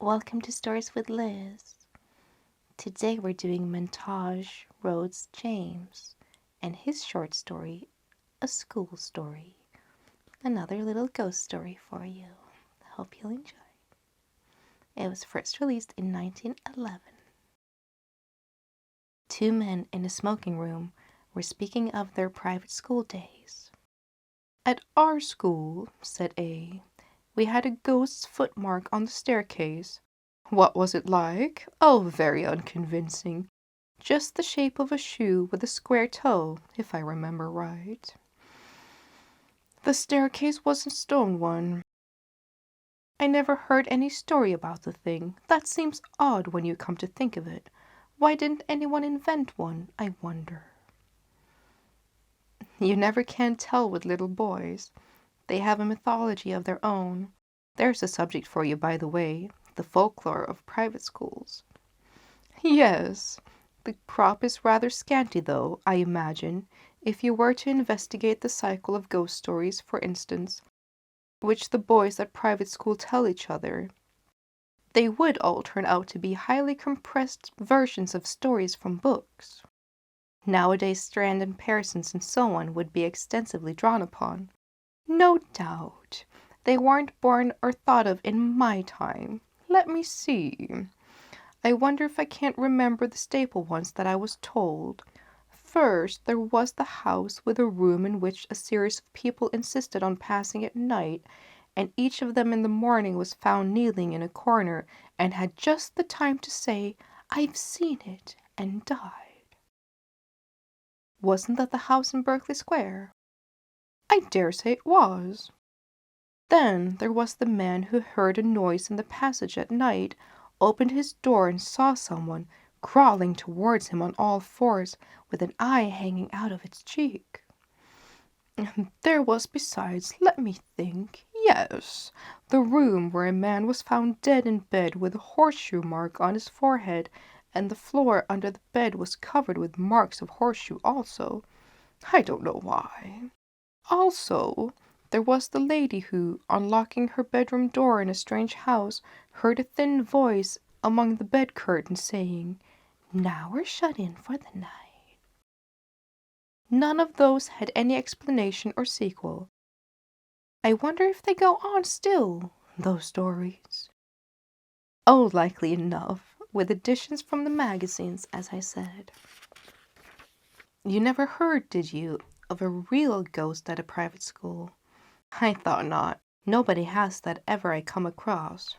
Welcome to Stories with Liz. Today we're doing Montage Rhodes James and his short story, A School Story. Another little ghost story for you. Hope you'll enjoy. It was first released in 1911. Two men in a smoking room were speaking of their private school days. At our school, said A, we had a ghost's footmark on the staircase. What was it like? Oh, very unconvincing. Just the shape of a shoe with a square toe, if I remember right. The staircase was a stone one. I never heard any story about the thing. That seems odd when you come to think of it. Why didn't anyone invent one, I wonder? You never can tell with little boys. They have a mythology of their own. There's a subject for you, by the way, the folklore of private schools. Yes, the crop is rather scanty, though, I imagine, if you were to investigate the cycle of ghost stories, for instance, which the boys at private school tell each other. They would all turn out to be highly compressed versions of stories from books. Nowadays, Strand and Parsons and so on would be extensively drawn upon. No doubt. They weren't born or thought of in my time. Let me see. I wonder if I can't remember the staple ones that I was told. First, there was the house with a room in which a series of people insisted on passing at night, and each of them in the morning was found kneeling in a corner and had just the time to say, "I've seen it," and died. Wasn't that the house in Berkeley Square? I dare say it was. Then there was the man who heard a noise in the passage at night, opened his door and saw someone crawling towards him on all fours, with an eye hanging out of its cheek. And there was besides, let me think, yes, the room where a man was found dead in bed with a horseshoe mark on his forehead, and the floor under the bed was covered with marks of horseshoe also. I don't know why. Also, there was the lady who, unlocking her bedroom door in a strange house, heard a thin voice among the bed curtains saying, "Now we're shut in for the night." None of those had any explanation or sequel. I wonder if they go on still, those stories. Oh, likely enough, with additions from the magazines, as I said. You never heard, did you, of a real ghost at a private school? I thought not. Nobody has that ever I come across.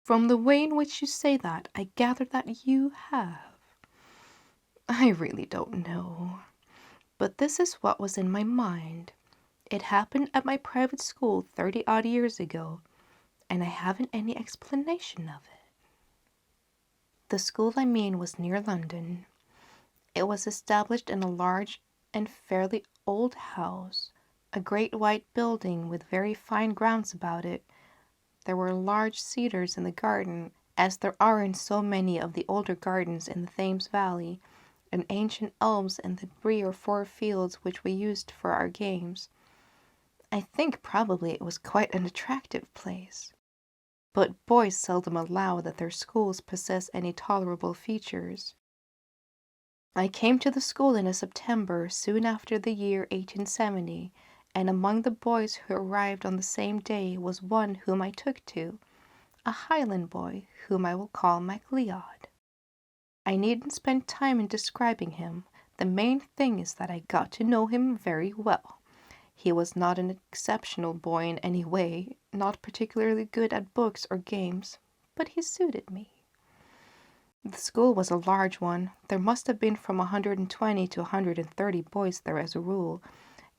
From the way in which you say that, I gather that you have. I really don't know. But this is what was in my mind. It happened at my private school 30-odd years ago, and I haven't any explanation of it. The school I mean was near London. It was established in a large and fairly old house, a great white building with very fine grounds about it. There were large cedars in the garden, as there are in so many of the older gardens in the Thames Valley, and ancient elms in the 3 or 4 fields which we used for our games. I think probably it was quite an attractive place. But boys seldom allow that their schools possess any tolerable features. I came to the school in a September soon after the year 1870, and among the boys who arrived on the same day was one whom I took to, a Highland boy whom I will call MacLeod. I needn't spend time in describing him. The main thing is that I got to know him very well. He was not an exceptional boy in any way, not particularly good at books or games, but he suited me. The school was a large one. There must have been from 120 to 130 boys there as a rule,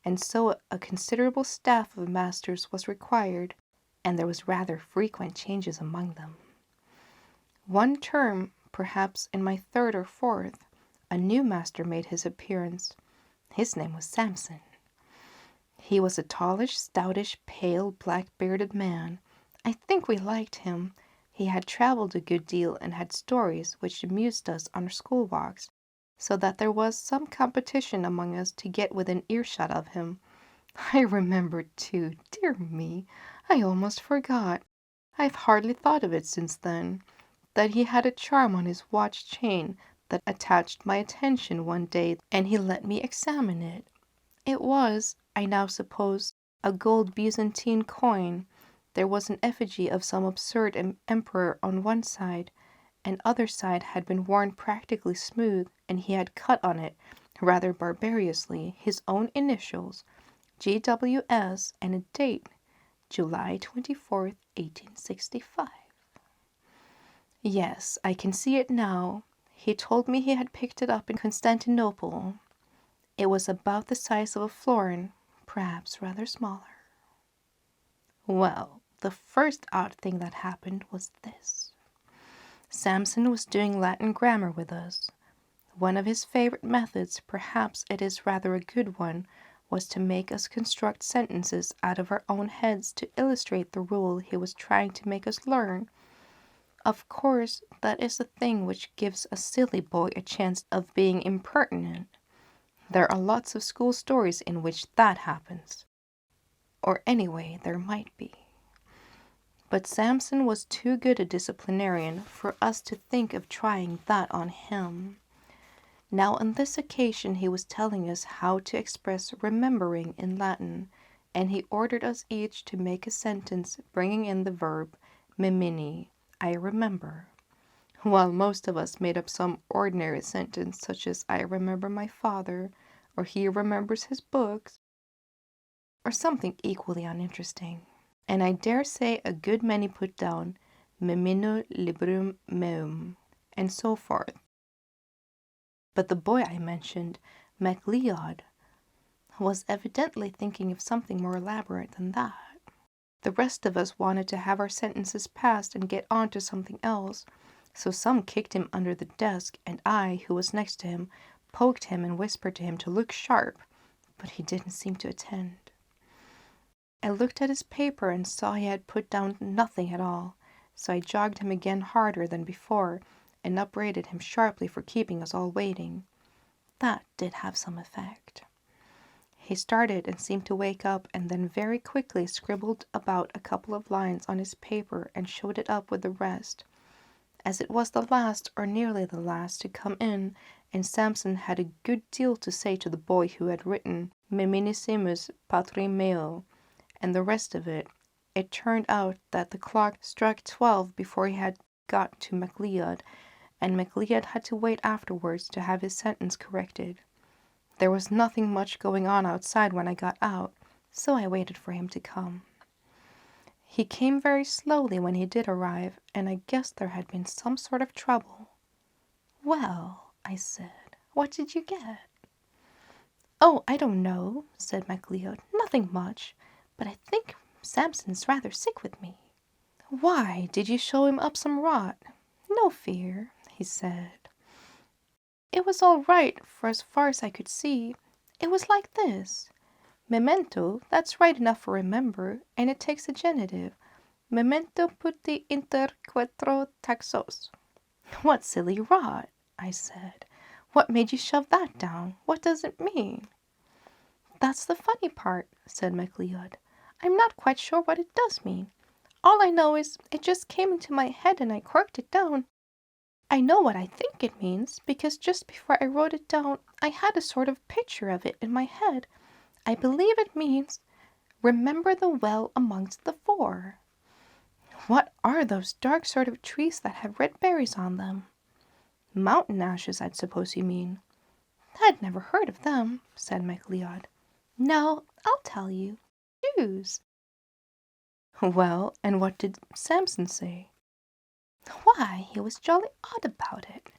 and so a considerable staff of masters was required, and there was rather frequent changes among them. One term, perhaps in my 3rd or 4th, a new master made his appearance. His name was Samson. He was a tallish, stoutish, pale, black-bearded man. I think we liked him. He had travelled a good deal and had stories which amused us on our school walks, so that there was some competition among us to get within earshot of him. I remember, too, dear me, I almost forgot. I've hardly thought of it since then, that he had a charm on his watch chain that attached my attention one day, and he let me examine it. It was, I now suppose, a gold Byzantine coin. There was an effigy of some absurd emperor on one side, and other side had been worn practically smooth, and he had cut on it, rather barbarously, his own initials, GWS, and a date, July 24th, 1865. Yes, I can see it now. He told me he had picked it up in Constantinople. It was about the size of a florin, perhaps rather smaller. Well, the first odd thing that happened was this. Samson was doing Latin grammar with us. One of his favorite methods, perhaps it is rather a good one, was to make us construct sentences out of our own heads to illustrate the rule he was trying to make us learn. Of course, that is the thing which gives a silly boy a chance of being impertinent. There are lots of school stories in which that happens. Or anyway, there might be. But Samson was too good a disciplinarian for us to think of trying that on him. Now on this occasion he was telling us how to express remembering in Latin, and he ordered us each to make a sentence bringing in the verb memini, I remember, while most of us made up some ordinary sentence such as I remember my father, or he remembers his books, or something equally uninteresting. And I dare say a good many put down memino librum meum, and so forth. But the boy I mentioned, MacLeod, was evidently thinking of something more elaborate than that. The rest of us wanted to have our sentences passed and get on to something else, so some kicked him under the desk, and I, who was next to him, poked him and whispered to him to look sharp, but he didn't seem to attend. I looked at his paper and saw he had put down nothing at all, so I jogged him again harder than before, and upbraided him sharply for keeping us all waiting. That did have some effect. He started and seemed to wake up, and then very quickly scribbled about a couple of lines on his paper and showed it up with the rest. As it was the last, or nearly the last, to come in, and Samson had a good deal to say to the boy who had written Meminissimus Patri meo, and the rest of it, it turned out that the clock struck 12 before he had got to MacLeod, and MacLeod had to wait afterwards to have his sentence corrected. There was nothing much going on outside when I got out, so I waited for him to come. He came very slowly when he did arrive, and I guessed there had been some sort of trouble. "Well," I said, "what did you get?" "Oh, I don't know," said MacLeod, "nothing much, but I think Samson's rather sick with me." "Why, did you show him up some rot?" "No fear," he said. "It was all right for as far as I could see. It was like this. Memento, that's right enough for remember, and it takes a genitive. Memento putti inter quattro taxos." "What silly rot," I said. "What made you shove that down? What does it mean?" "That's the funny part," said MacLeod. "I'm not quite sure what it does mean. All I know is it just came into my head and I corked it down. I know what I think it means, because just before I wrote it down I had a sort of picture of it in my head. I believe it means, 'Remember the well amongst the four.'" "What are those dark sort of trees that have red berries on them?" "Mountain ashes, I'd suppose you mean." "I'd never heard of them," said MacLeod. "No, I'll tell you. Choose." "Well, and what did Samson say?" "Why, he was jolly odd about it.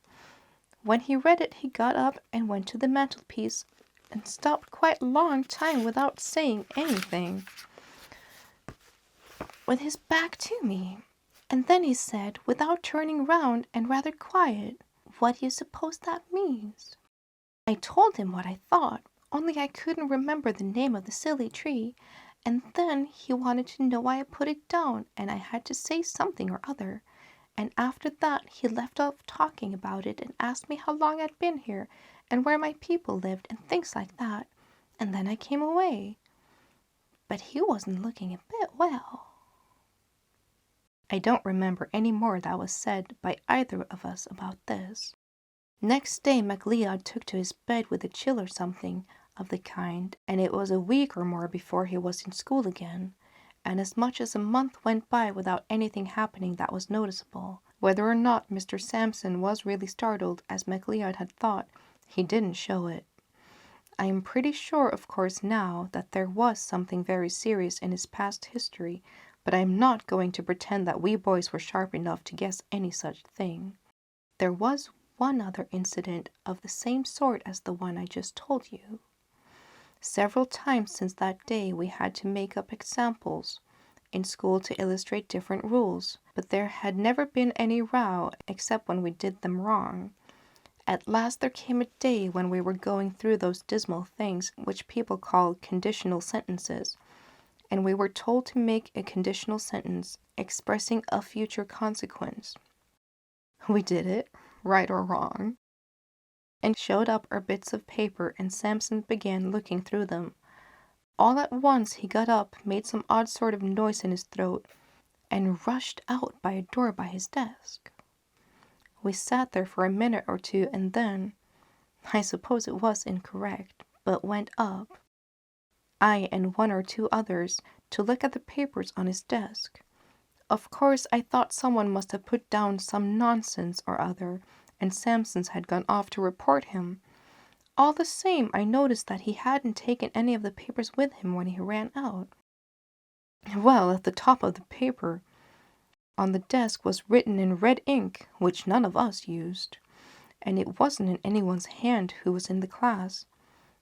When he read it he got up and went to the mantelpiece and stopped quite a long time without saying anything, with his back to me. And then he said, without turning round and rather quiet, 'What do you suppose that means?' I told him what I thought, only I couldn't remember the name of the silly tree, and then he wanted to know why I put it down, and I had to say something or other, and after that he left off talking about it and asked me how long I'd been here, and where my people lived, and things like that, and then I came away. But he wasn't looking a bit well." I don't remember any more that was said by either of us about this. Next day MacLeod took to his bed with a chill or something of the kind, and it was a week or more before he was in school again, and as much as a month went by without anything happening that was noticeable. Whether or not Mr. Sampson was really startled, as MacLeod had thought, he didn't show it. I am pretty sure, of course, now that there was something very serious in his past history, but I am not going to pretend that we boys were sharp enough to guess any such thing. There was one other incident of the same sort as the one I just told you. Several times since that day we had to make up examples in school to illustrate different rules, but there had never been any row except when we did them wrong. At last there came a day when we were going through those dismal things which people call conditional sentences, and we were told to make a conditional sentence expressing a future consequence. We did it, right or wrong, and showed up our bits of paper, and Sampson began looking through them. All at once he got up, made some odd sort of noise in his throat, and rushed out by a door by his desk. We sat there for a minute or two, and then, I suppose it was incorrect, but went up, I and one or two others, to look at the papers on his desk. Of course, I thought someone must have put down some nonsense or other, and Sampson's had gone off to report him. All the same, I noticed that he hadn't taken any of the papers with him when he ran out. Well, at the top of the paper on the desk was written in red ink, which none of us used, and it wasn't in anyone's hand who was in the class.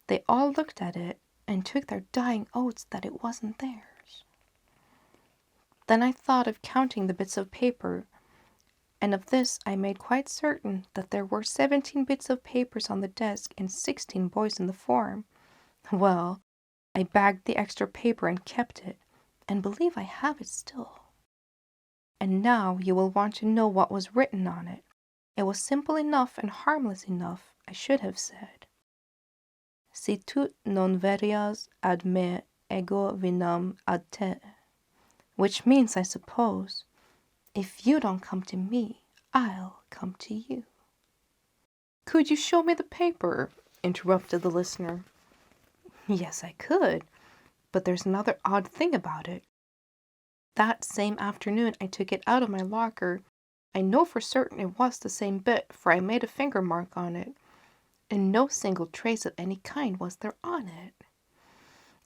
They all looked at it and took their dying oaths that it wasn't theirs. Then I thought of counting the bits of paper, and of this I made quite certain that there were 17 bits of papers on the desk and 16 boys in the form. Well, I bagged the extra paper and kept it, and believe I have it still. And now you will want to know what was written on it. It was simple enough and harmless enough, I should have said. Si tu non verias ad me, ego vinam ad te. Which means, I suppose, if you don't come to me, I'll come to you. Could you show me the paper? Interrupted the listener. Yes, I could, but there's another odd thing about it. That same afternoon I took it out of my locker. I know for certain it was the same bit, for I made a finger mark on it, and no single trace of any kind was there on it.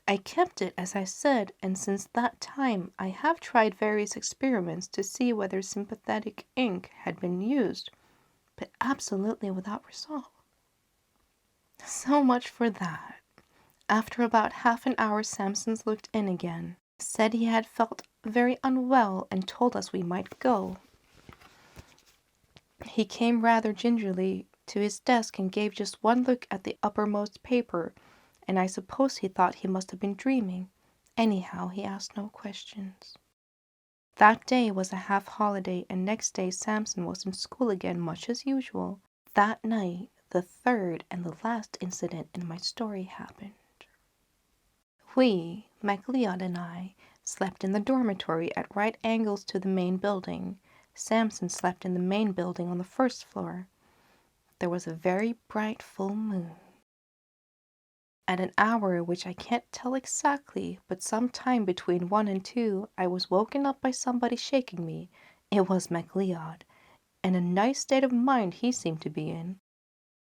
I kept it, as I said, and since that time I have tried various experiments to see whether sympathetic ink had been used, but absolutely without result. So much for that. After about half an hour Sampson looked in again, said he had felt very unwell, and told us we might go. He came rather gingerly to his desk and gave just one look at the uppermost paper, and I suppose he thought he must have been dreaming. Anyhow, he asked no questions. That day was a half-holiday, and next day Sampson was in school again, much as usual. That night, the third and the last incident in my story happened. We, MacLeod and I, slept in the dormitory at right angles to the main building. Sampson slept in the main building on the first floor. There was a very bright full moon. At an hour which I can't tell exactly, but some time between 1 and 2, I was woken up by somebody shaking me. It was MacLeod, and a nice state of mind he seemed to be in.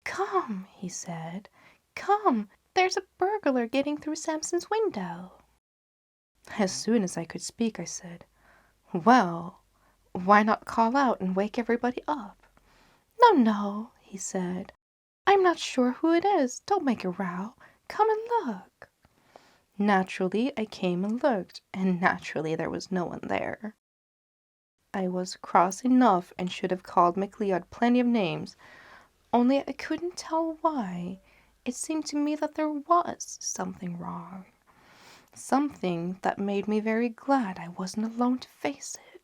"Come," he said, "come, there's a burglar getting through Sampson's window." As soon as I could speak, I said, "Well, why not call out and wake everybody up?" "No, no," he said, "I'm not sure who it is. Don't make a row. Come and look." Naturally, I came and looked, and naturally there was no one there. I was cross enough and should have called MacLeod plenty of names, only I couldn't tell why. It seemed to me that there was something wrong. Something that made me very glad I wasn't alone to face it.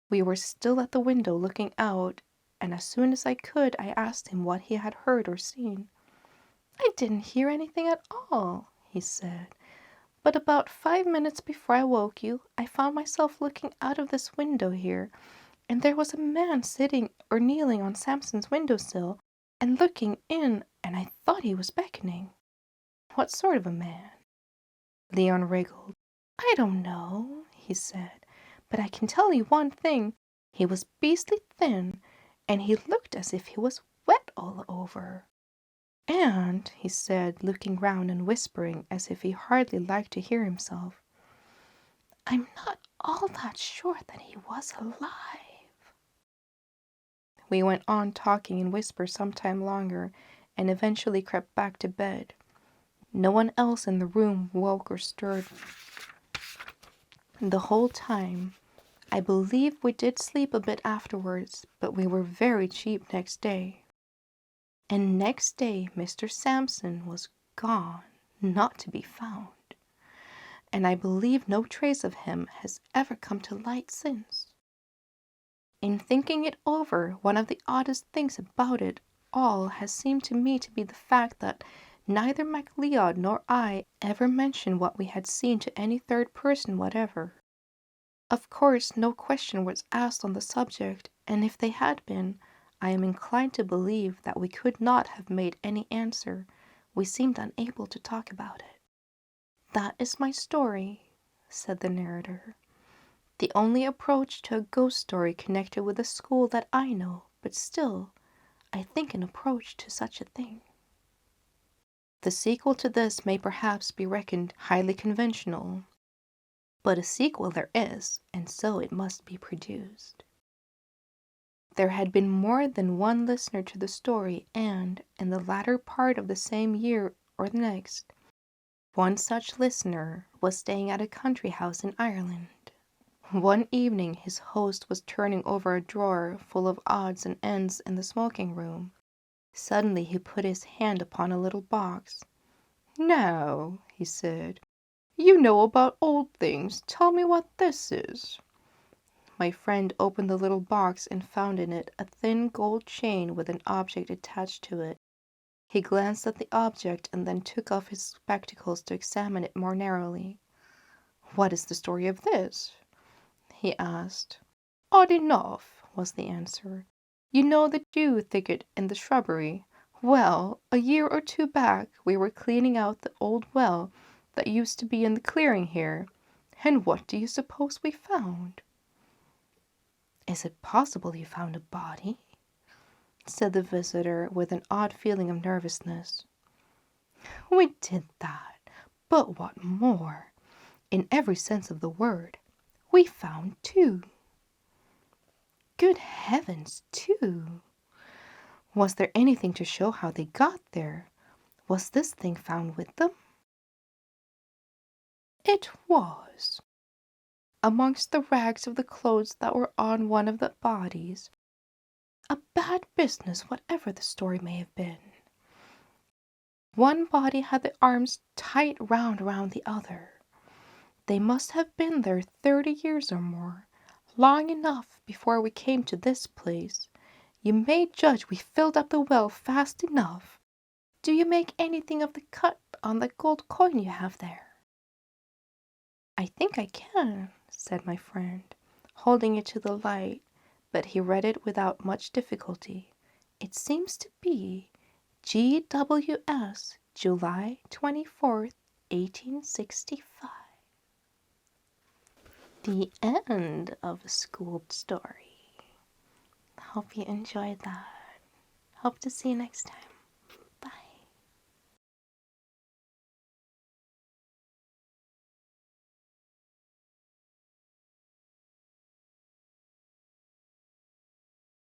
We were still at the window looking out, and as soon as I could, I asked him what he had heard or seen. "I didn't hear anything at all," he said, But about 5 minutes before I woke you, I found myself looking out of this window here, and there was a man sitting or kneeling on Samson's windowsill and looking in, and I thought he was beckoning." "What sort of a man?" Leon wriggled. "I don't know," he said, "but I can tell you one thing. He was beastly thin, and he looked as if he was wet all over. And," he said, looking round and whispering as if he hardly liked to hear himself, "I'm not all that sure that he was alive." We went on talking in whispers some time longer, and eventually crept back to bed. No one else in the room woke or stirred the whole time. I believe we did sleep a bit afterwards, but we were very cheap next day. And next day Mr. Samson was gone, not to be found. And I believe no trace of him has ever come to light since. In thinking it over, one of the oddest things about it all has seemed to me to be the fact that neither MacLeod nor I ever mentioned what we had seen to any third person whatever. Of course, no question was asked on the subject, and if they had been, I am inclined to believe that we could not have made any answer. We seemed unable to talk about it. "That is my story," said the narrator. "The only approach to a ghost story connected with the school that I know, but still, I think an approach to such a thing. The sequel to this may perhaps be reckoned highly conventional, but a sequel there is, and so it must be produced." There had been more than one listener to the story, and, in the latter part of the same year or the next, one such listener was staying at a country house in Ireland. One evening his host was turning over a drawer full of odds and ends in the smoking room. Suddenly he put his hand upon a little box. "Now," he said, "you know about old things. Tell me what this is." My friend opened the little box and found in it a thin gold chain with an object attached to it. He glanced at the object and then took off his spectacles to examine it more narrowly. "What is the story of this?" he asked. "Odd enough," was the answer. "You know the yew thicket in the shrubbery? Well, a year or two back we were cleaning out the old well that used to be in the clearing here, and what do you suppose we found?" "Is it possible you found a body?" said the visitor with an odd feeling of nervousness. "We did that, but what more? In every sense of the word. We found two." "Good heavens, two! Was there anything to show how they got there? Was this thing found with them?" "It was. Amongst the rags of the clothes that were on one of the bodies. A bad business, whatever the story may have been. One body had the arms tight round around the other. They must have been there 30 years or more, long enough before we came to this place. You may judge we filled up the well fast enough. Do you make anything of the cut on the gold coin you have there?" "I think I can," said my friend, holding it to the light, but he read it without much difficulty. "It seems to be GWS, July 24th, 1865. The end of a school story. Hope you enjoyed that. Hope to see you next time.